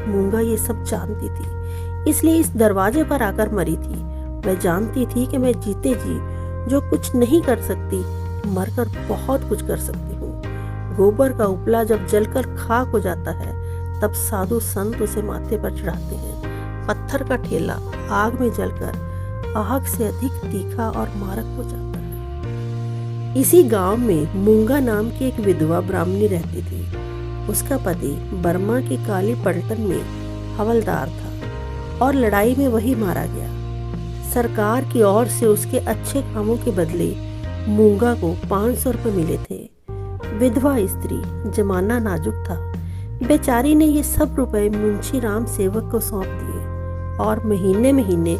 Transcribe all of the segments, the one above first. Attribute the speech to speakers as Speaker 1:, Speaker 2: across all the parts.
Speaker 1: मूंगा ये सब जानती थी, इसलिए इस दरवाजे पर आकर मरी थी। वह जानती थी कि मैं जीते जी जो कुछ नहीं कर सकती, मरकर बहुत कुछ कर सकती हूँ। गोबर का उपला जब जलकर खाक हो जाता है, तब साधु संत उसे माथे पर चढ़ाते हैं। पत्थर का ठेला आग में जलकर आग से अधिक तीखा और मारक हो जाता है। इसी गांव में मूंगा नाम की एक विधवा ब्राह्मणी रहती थी। उसका पति बर्मा की काली पलटन में हवलदार था और लड़ाई में वही मारा गया। सरकार की ओर से उसके अच्छे कामों के बदले मूंगा को 500 रुपये मिले थे। विधवा स्त्री, जमाना नाजुक था। बेचारी ने ये सब रुपए मुंशी राम सेवक को सौंप दिए और महीने महीने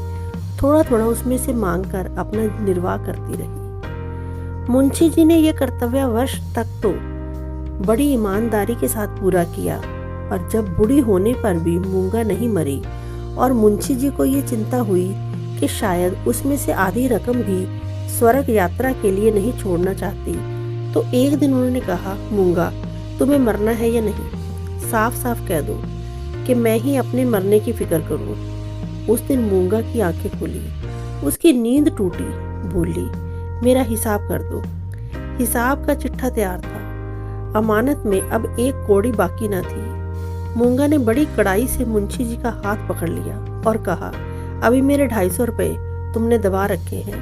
Speaker 1: थोड़ा थोड़ा उसमें से मांगकर अपना निर्वाह करती रही। मुंशी जी ने यह कर्तव्य वर्ष तक तो बड़ी ईमानदारी के साथ पूरा किया, पर जब बूढ़ी होने पर भी मूंगा नहीं मरी और मुंशी जी को ये चिंता हुई कि शायद उसमें से आधी रकम भी स्वर्ग यात्रा के लिए नहीं छोड़ना चाहती, तो एक दिन उन्होंने कहा, मूंगा, तुम्हें मरना है या नहीं? साफ साफ कह दो कि मैं ही अपने मरने की फिक्र करूं। उस दिन मूंगा की आंखें खुली, उसकी नींद टूटी। बोली, मेरा हिसाब कर दो। हिसाब का चिट्ठा तैयार था। अमानत में अब 1 कौड़ी बाकी न थी। मूंगा ने बड़ी कड़ाई से मुंशी जी का हाथ पकड़ लिया और कहा, अभी मेरे 250 रुपये तुमने दबा रखे हैं,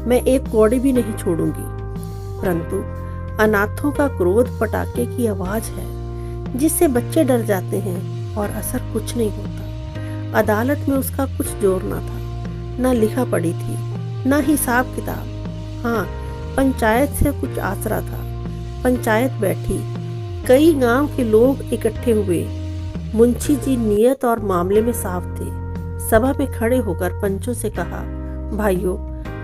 Speaker 1: मैं 1 कौड़ी भी नहीं छोड़ूंगी। परंतु अनाथों का क्रोध पटाखे की आवाज है जिससे बच्चे डर जाते हैं और असर कुछ नहीं होता। अदालत में उसका कुछ जोर न था, न लिखा पड़ी थी, न हिसाब किताब। हाँ, पंचायत से कुछ आसरा था। पंचायत बैठी, कई गांव के लोग इकट्ठे हुए। मुंशी जी नियत और मामले में साफ थे। सभा में खड़े होकर पंचों से कहा, भाइयों,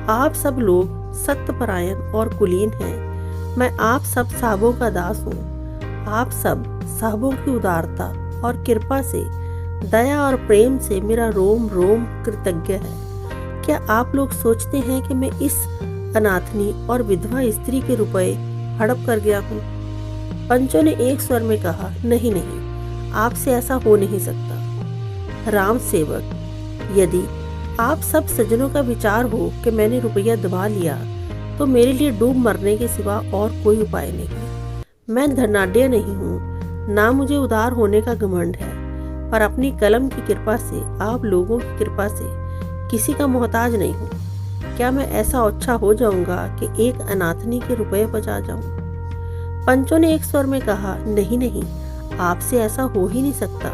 Speaker 1: आप सब लोग सत्यपरायण और कुलीन हैं। मैं आप सब साहबों का दास हूँ। आप सब साहबों की उदारता और कृपा से, दया और प्रेम से मेरा रोम रोम कृतज्ञ है। क्या आप लोग सोचते हैं कि मैं इस अनाथनी और विधवा स्त्री के रुपए हड़प कर गया हूँ? पंचों ने एक स्वर में कहा, नहीं नहीं, आपसे ऐसा हो नहीं सकता। राम सेवक, यदि आप सब सज्जनों का विचार हो कि मैंने रुपया दबा लिया, तो मेरे लिए डूब मरने के सिवा और कोई उपाय नहीं। मैं धनाढ्य नहीं हूँ, ना मुझे उदार होने का घमंड है, पर अपनी कलम की कृपा से, आप लोगों की कृपा से किसी का मोहताज नहीं हूँ। क्या मैं ऐसा ओछा हो जाऊंगा कि एक अनाथनी के रुपए बचा जाऊं? पंचों ने एक स्वर में कहा, नहीं नहीं, आपसे ऐसा हो ही नहीं सकता।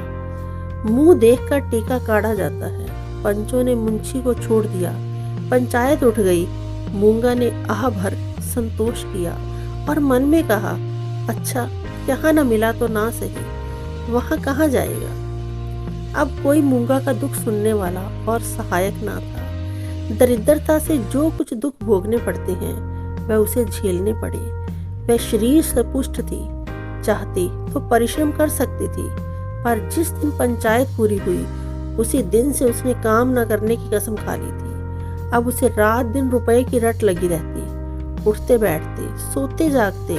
Speaker 1: मुंह देखकर टीका काढ़ा जाता है। पंचों ने मुंशी को छोड़ दिया। पंचायत उठ गई। मूंगा ने आह भर संतोष किया और मन में कहा, अच्छा, यहाँ न मिला तो ना सही, वहाँ कहाँ जाएगा। अब कोई मूंगा का दुख सुनने वाला और सहायक ना था। दरिद्रता से जो कुछ दुख भोगने पड़ते हैं, वह उसे झेलने पड़े। वह शरीर से पुष्ट थी, चाहती तो परिश्रम कर सकती थी, पर जिस दिन पंचायत पूरी हुई, उसी दिन से उसने काम न करने की कसम खा ली थी। अब उसे रात दिन रुपए की रट लगी रहती। उठते बैठते, सोते जागते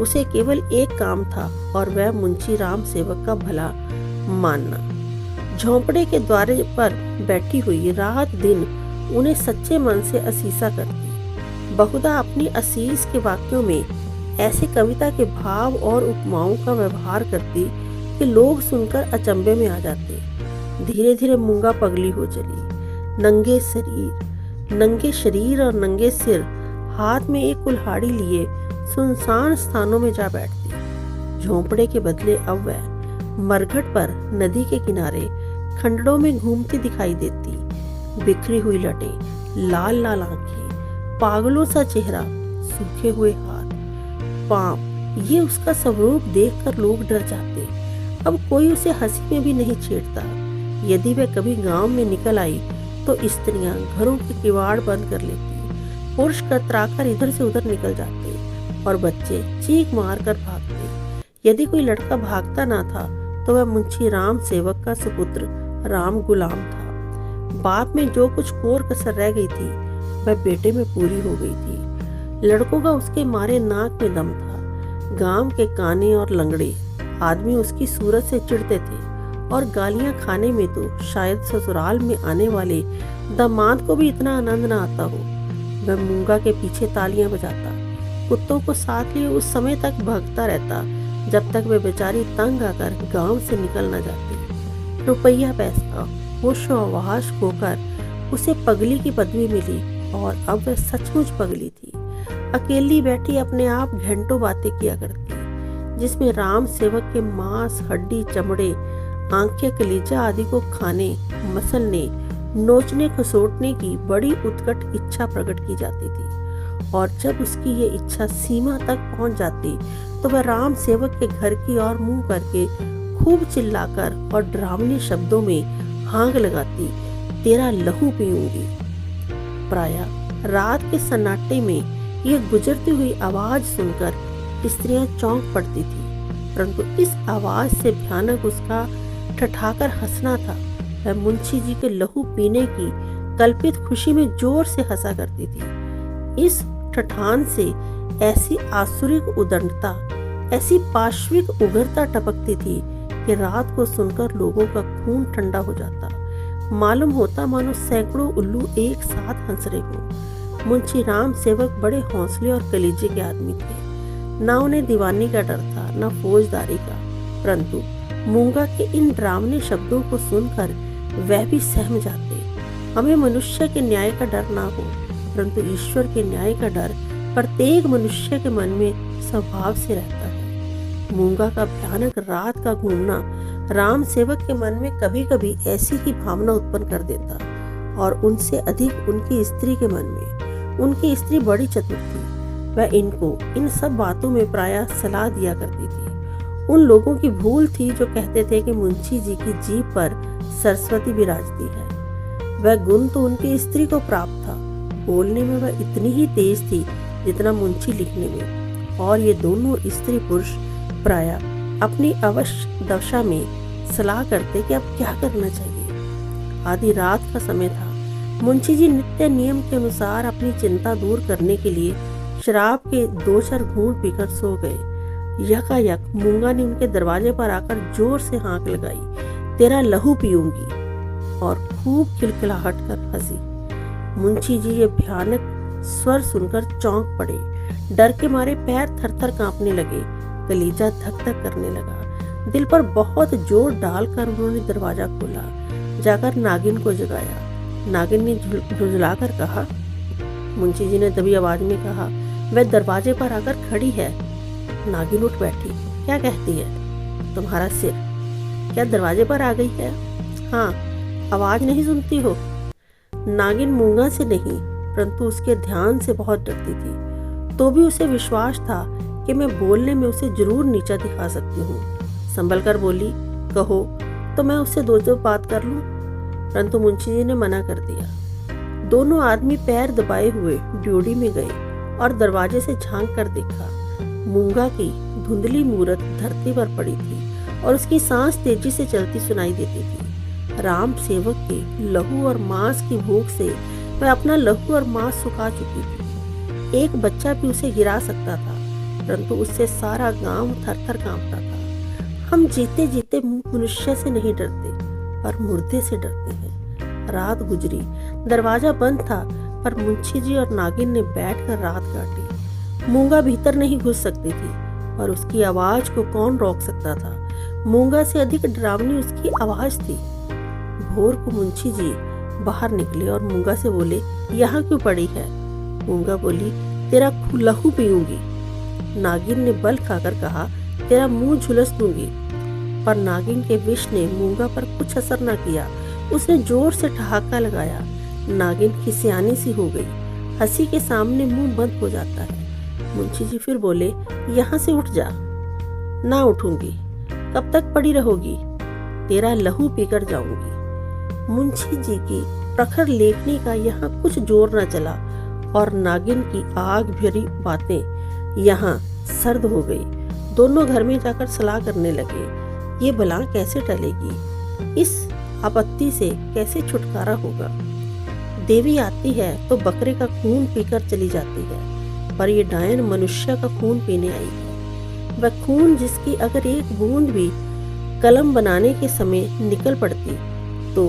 Speaker 1: उसे केवल एक काम था, और वह मुंशी राम सेवक का भला मानना। झोंपड़े के द्वारे पर बैठी हुई रात दिन उन्हें सच्चे मन से असीसा करती। बहुधा अपनी असीस के वाक्यों में ऐसे कविता के भाव और उपमाओं का व्यवहार करती कि लोग सुनकर अचंभे में आ जाते। धीरे धीरे मूंगा पगली हो चली। नंगे शरीर और नंगे सिर, हाथ में एक कुल्हाड़ी लिए सुनसान स्थानों में जा बैठती। झोंपड़े के बदले अब वह मरघट पर नदी के किनारे खंडड़ों में घूमती दिखाई देती। बिखरी हुई लटें, लाल लाल आंखें, पागलों सा चेहरा, सूखे हुए हाथ, पांव, ये उसका स्वरूप देखकर लोग डर जाते। अब कोई उसे हंसी में भी नहीं छेड़ता। यदि वह कभी गांव में निकल आई तो स्त्रियां घरों के किवाड़ बंद कर लेती, पुरुष कतराकर इधर से उधर निकल जाते और बच्चे चीख मार कर भागते। यदि कोई लड़का भागता ना था तो वह मुंशी राम सेवक का सुपुत्र राम गुलाम था। बाप में जो कुछ कोर कसर रह गई थी, वह बेटे में पूरी हो गई थी। लड़कों का उसके मारे नाक में दम था। गांव के काने और लंगड़े आदमी उसकी सूरत से चिढ़ते थे और गालियां खाने में तो शायद ससुराल में आने वाले दामाद को भी इतना आनंद न आता हो। वह मूंगा के पीछे तालियां बजाता, कुत्तों को साथ लिए उस समय तक भागता रहता जब तक वे बेचारी तंग आकर गांव से निकल न जाती। रुपया पैसा होश आवाज खोकर उसे पगली की पदवी मिली और अब वह सचमुच पगली थी। अकेली बैठी अपने आप घंटों बातें किया करती, जिसमें राम सेवक के मांस, हड्डी, चमड़े, आंखें, कलीजा आदि को खाने, मसलने, नोचने, खसोटने की बड़ी उत्कट इच्छा प्रकट की जाती थी। और जब उसकी ये इच्छा सीमा तक पहुंच जाती तो वह राम सेवक के घर की ओर मुंह करके खूब चिल्लाकर और डरावने शब्दों में हांग लगाती, तेरा लहू पीऊंगी। प्रायः रात के सन्नाटे में यह गुजरती हुई आवाज सुनकर स्त्रियां चौंक पड़ती थी, परंतु इस आवाज से भयानक उसका ठठाकर हंसना था। वह मुंशी जी के लहू पीने की कल्पित खुशी में जोर से हंसा करती थी। इस ठठान से ऐसी आसुरिक उदंडता, ऐसी पाश्विक उग्रता टपकती थी कि रात को सुनकर लोगों का खून ठंडा हो जाता। मालूम होता मानो सैकड़ों उल्लू एक साथ हंस रहे हों। मुंशी राम सेवक बड़े हौसले और कलीजे के आदमी थे। ना उन्हें दीवानी का डर था, ना फौजदारी का, परंतु मूंगा के इन डरावने शब्दों को सुनकर वह भी सहम जाते। हमें मनुष्य के न्याय का डर ना हो, परंतु ईश्वर के न्याय का डर प्रत्येक मनुष्य के मन में स्वभाव से रहता है। मूंगा का भयानक रात का घूमना राम सेवक के मन में कभी कभी ऐसी ही भावना उत्पन्न कर देता, और उनसे अधिक उनकी स्त्री के मन में। उनकी स्त्री बड़ी चतुर थी। वह इनको इन सब बातों में प्रायः सलाह दिया करती थी। उन लोगों की भूल थी जो कहते थे कि मुंशी जी की जीभ पर सरस्वती विराजती है। वह गुण तो उनकी स्त्री को प्राप्त था। बोलने में वह इतनी ही तेज थी जितना मुंशी लिखने में, और ये दोनों स्त्री पुरुष प्रायः अपनी अवश्य दशा में सलाह करते कि अब क्या करना चाहिए। आधी रात का समय था। मुंशी जी नित्य नियम के अनुसार अपनी चिंता दूर करने के लिए शराब के 2-4 घूंट पीकर सो गए। यकायक मूंगा ने उनके दरवाजे पर आकर जोर से हाँक लगाई, तेरा लहू पीऊंगी, और खूब खिलखिलाहट कर हंसी। मुंशी जी ये भयानक स्वर सुनकर चौंक पड़े। डर के मारे पैर थरथर कांपने लगे, कलीजा धक धक करने लगा। दिल पर बहुत जोर डालकर उन्होंने दरवाजा खोला, जाकर नागिन को जगाया। नागिन ने झुंझलाकर कहा, मुंशी जी ने दबी आवाज में कहा, वह दरवाजे पर आकर खड़ी है। नागिन उठ बैठी, क्या कहती है? तुम्हारा सिर क्या दरवाजे पर आ गई है? हाँ, आवाज नहीं सुनती हो? नागिन मूंगा से नहीं, परंतु उसके ध्यान से बहुत डरती थी। तो भी उसे विश्वास था कि मैं बोलने में उसे जरूर नीचा दिखा सकती हूँ। संभल कर बोली, कहो तो मैं उससे दो बात कर लूं। परंतु मुंशी जी ने मना कर दिया। दोनों आदमी पैर दबाए हुए ड्योढ़ी में गए और दरवाजे से झांक कर देखा। मूंगा की धुंधली मूरत धरती पर पड़ी थी और उसकी सांस तेजी से चलती सुनाई देती थी। राम सेवक के लहू और मांस की भूख से वह अपना लहू और मांस सुखा चुकी थी। एक बच्चा भी उसे गिरा सकता था, परंतु उससे सारा गांव थर-थर कांपता था। हम जीते जीते मनुष्य से नहीं डरते, पर मुर्दे से डरते हैं। रात गुजरी, दरवाजा बंद था, पर मुंशी जी और नागिन ने बैठकर रात काटी। मूंगा भीतर नहीं घुस सकती थी, और उसकी आवाज को कौन रोक सकता था। मूंगा से अधिक डरावनी उसकी आवाज थी। भोर को मुंशी जी बाहर निकले और मूंगा से बोले, यहाँ क्यों पड़ी है? मूंगा बोली, तेरा लहू पीऊंगी। नागिन ने बल खाकर कहा, तेरा मुंह झुलस दूंगी। पर नागिन के विष ने मूंगा पर कुछ असर न किया। उसने जोर से ठहाका लगाया। नागिन खिसियानी सी हो गई। हंसी के सामने मुंह बंद हो जाता है। मुंशी जी फिर बोले, यहाँ से उठ जा। ना उठूंगी। कब तक पड़ी रहोगी? तेरा लहू पीकर जाऊंगी। मुंशी जी की प्रखर लेखनी का यहाँ कुछ जोर न चला और नागिन की आग भरी बातें यहाँ सर्द हो गई। दोनों घर में जाकर सलाह करने लगे, ये बला कैसे टलेगी? इस आपत्ति से कैसे छुटकारा होगा? देवी आती है तो बकरे का खून पीकर चली जाती है, पर ये डायन मनुष्य का खून पीने आई है। वह खून जिसकी अगर एक बूंद भी कलम बनाने के समय निकल पड़ती तो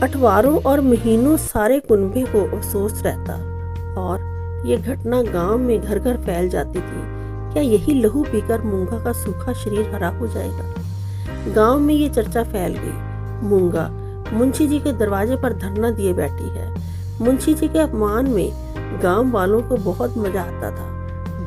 Speaker 1: अठवारों और महीनों सारे कुनबे को अफसोस रहता और ये घटना गांव में घर घर फैल जाती थी। क्या यही लहू पीकर मूंगा का सूखा शरीर हरा हो जाएगा? गांव में ये चर्चा फैल गई। मूंगा मुंशी जी के दरवाजे पर धरना दिए बैठी है। मुंशी जी के अपमान में गांव वालों को बहुत मजा आता था।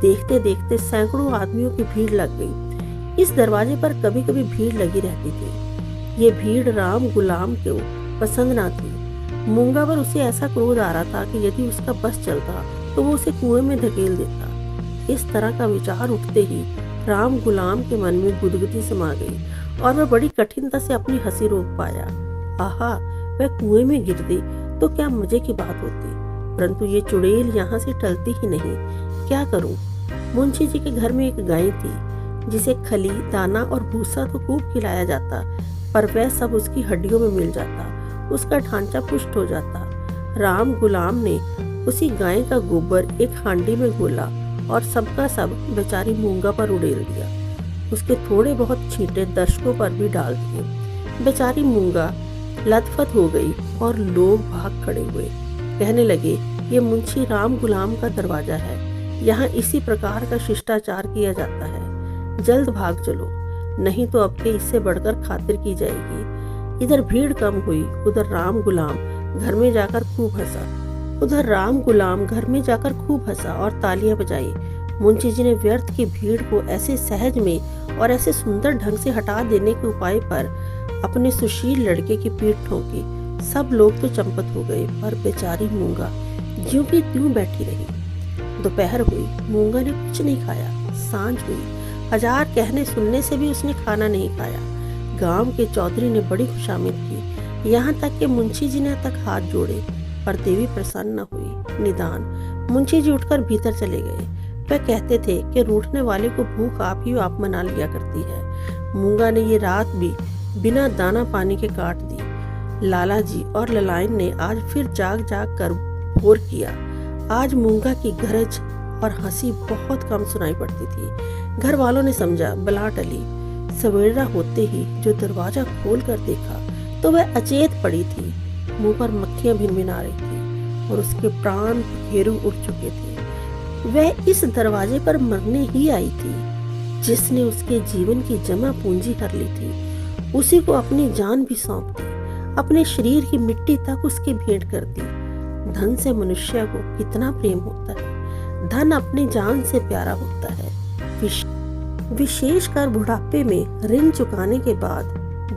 Speaker 1: देखते देखते सैकड़ों आदमियों की भीड़ लग गई। इस दरवाजे पर कभी कभी भीड़ लगी रहती थी। ये भीड़ राम गुलाम को पसंद ना थी। मूंगा पर उसे ऐसा क्रोध आ रहा था कि यदि उसका बस चलता तो वो उसे कुएं में धकेल देता। इस तरह का विचार उठते ही राम गुलाम के मन में गुदगुदी समा गई और वह बड़ी कठिनता से अपनी हंसी रोक पाया। आहा, वह कुएं में गिर दी तो क्या मजे की बात होती, परंतु ये चुड़ैल यहाँ से टलती ही नहीं। क्या करूं? मुंशी जी के घर में एक गाय थी जिसे खली, दाना और भूसा तो खूब खिलाया जाता, पर वह सब उसकी हड्डियों में मिल जाता। उसका ढांचा पुष्ट हो जाता। राम गुलाम ने उसी गाय का गोबर एक हांडी में घोला और सबका सब बेचारी मूंगा पर उड़ेल दिया। उसके थोड़े बहुत छींटे दर्शकों पर भी डाल दिए। बेचारी मूंगा लथपथ हो गई और लोग भाग खड़े हुए। कहने लगे, ये मुंशी राम गुलाम का दरवाजा है, यहाँ इसी प्रकार का शिष्टाचार किया जाता है। जल्द भाग चलो, नहीं तो अब के इससे बढ़कर खातिर की जाएगी। इधर भीड़ कम हुई, उधर राम गुलाम घर में जाकर खूब हंसा और तालियां बजाई। मुंशी जी ने व्यर्थ की भीड़ को ऐसे सहज में और ऐसे सुंदर ढंग से हटा देने के उपाय पर अपने सुशील लड़के की पीठ ठोकी। सब लोग तो चंपत हो गए, पर बेचारी मूंगा ज्यों की त्यों बैठी रही। दोपहर हुई, मूंगा ने कुछ नहीं खाया। सांझ हुई, हजार कहने सुनने से भी उसने खाना नहीं खाया। गांव के चौधरी ने बड़ी खुशामद की, यहाँ तक कि मुंशी जी ने तक हाथ जोड़े, पर देवी प्रसन्न न हुई। निदान मुंशी जी उठकर भीतर चले गए। वह कहते थे कि रूठने वाले को भूख आप ही आप मना लिया करती है। मूंगा ने ये रात भी बिना दाना पानी के काट दी। लाला जी और ललायन ने आज फिर जाग जाग कर भोर किया। आज मूंगा की गरज और हंसी बहुत कम सुनाई पड़ती थी। घर वालों ने समझा बला टली। सवेरा होते ही जो दरवाजा खोल कर देखा तो वह अचेत पड़ी थी। मुंह पर मक्खियां भिनभिना रही थी और उसके प्राण घेरू उठ चुके थे। वह इस दरवाजे पर मरने ही आई थी जिसने उसके जीवन की जमा पूंजी कर ली थी। उसी को अपनी जान भी सौंप दी, अपने शरीर की मिट्टी तक उसकी भेंट कर दी। धन से मनुष्य को कितना प्रेम होता है। धन अपनी जान से प्यारा होता है। विशेषकर बुढ़ापे में ऋण चुकाने के बाद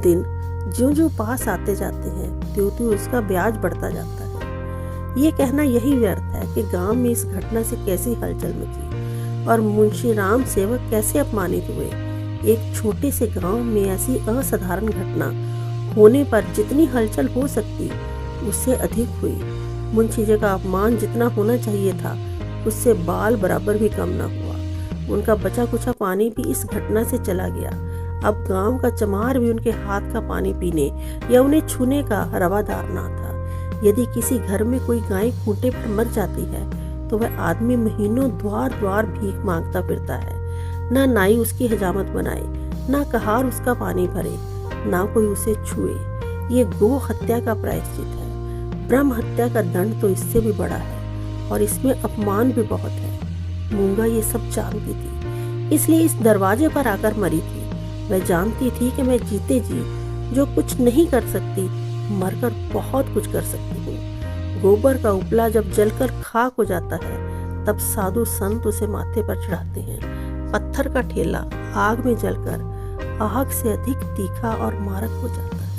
Speaker 1: दिन ज्यों-ज्यों पास आते जाते हैं त्यों-त्यों उसका ब्याज बढ़ता जाता है। ये कहना यही व्यर्थ है कि गांव में इस घटना से कैसी हलचल मची और मुंशी राम सेवक कैसे अपमानित हुए। एक छोटे से गांव में ऐसी असाधारण घटना होने पर जितनी हलचल हो सकती उससे अधिक हुई। मुंशी जी का अपमान जितना होना चाहिए था उससे बाल बराबर भी कम न हुआ। उनका बचा कुचा पानी भी इस घटना से चला गया। अब गांव का चमार भी उनके हाथ का पानी पीने या उन्हें छूने का रवादार ना था। यदि किसी घर में कोई गाय खूंटे पर मर जाती है तो वह आदमी महीनों द्वार द्वार भीख मांगता फिरता है। ना नाई उसकी हजामत बनाए, ना कहार उसका पानी भरे, ना कोई उसे छुए। ये गो हत्या का प्रायश्चित है। ब्रह्म हत्या का दंड तो इससे भी बड़ा है और इसमें अपमान भी बहुत है। मूंगा ये सब जानती थी, इसलिए इस दरवाजे पर आकर मरी थी। वह जानती थी कि मैं जीते जी जो कुछ नहीं कर सकती, मरकर बहुत कुछ कर सकती हूँ। गोबर का उपला जब जलकर खाक हो जाता है तब साधु संत उसे माथे पर चढ़ाते हैं। पत्थर का ठेला आग में जलकर आग से अधिक तीखा और मारक हो जाता है।